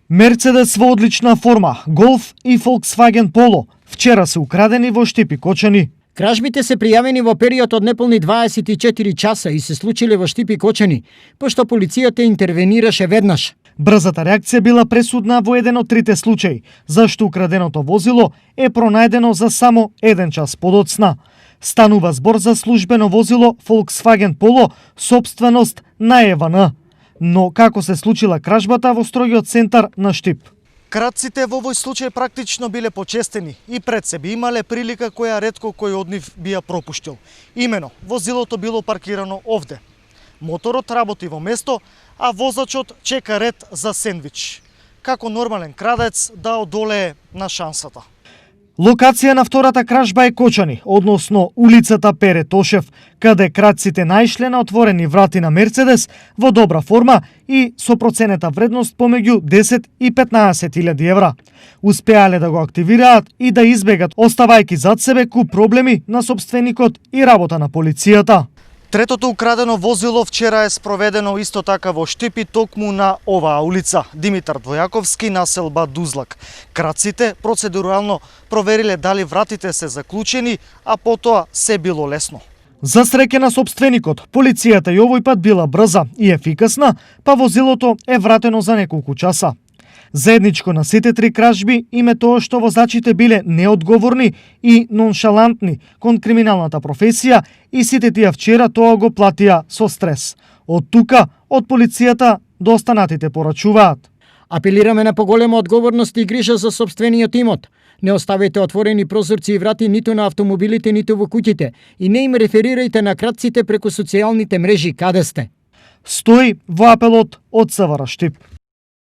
Мерцедес во одлична форма, Голф и Volkswagen Polo вчера се украдени во Штип и Кочани. Кражбите се пријавени во период од неполни 24 часа и се случиле во Штип и Кочани, пошто полицијата интервенираше веднаш. Брзата реакција била пресудна во еден од трите случаи, зашто украденото возило е пронајдено за само 1 час подоцна. Станува збор за службено возило Volkswagen Polo, сопственост на ЕВН. Но како се случила кражбата во строгиот центар на Штип? Кратците во овој случај практично биле почестени и пред себе имале прилика која ретко кој од нив би ја пропуштил. Имено, возилото било паркирано овде. Моторот работи во место, а возачот чека ред за сендвич. Како нормален крадец да одолее на шансата. Локација на втората кражба е Кочани, односно улицата Пере Тошев, каде крадците наишле на отворени врати на Мерцедес во добра форма и со проценета вредност помеѓу 10 и 15.000 евра. Успеале да го активираат и да избегат, оставајќи зад себе куп проблеми на собственикот и работа на полицијата. Третото украдено возило вчера е спроведено исто така во Штип и токму на оваа улица, Димитар Двојаковски, населба Дузлак. Крадците процедурално провериле дали вратите се заклучени, а потоа се било лесно. За среќа на собственикот, полицијата и овој пат била брза и ефикасна, па возилото е вратено за неколку часа. Заедничко на сите три кражби им е тоа што возачите биле неодговорни и ноншалантни кон криминалната професија и сите тие вчера тоа го платија со стрес. Од тука, од полицијата до останатите порачуваат. Апелираме на поголема одговорност и грижа за собствениот имот. Не оставете отворени прозорци и врати ниту на автомобилите, ниту во куќите и не им реферирајте на крадците преку социјалните мрежи каде сте. Стои во апелот од СВР Штип.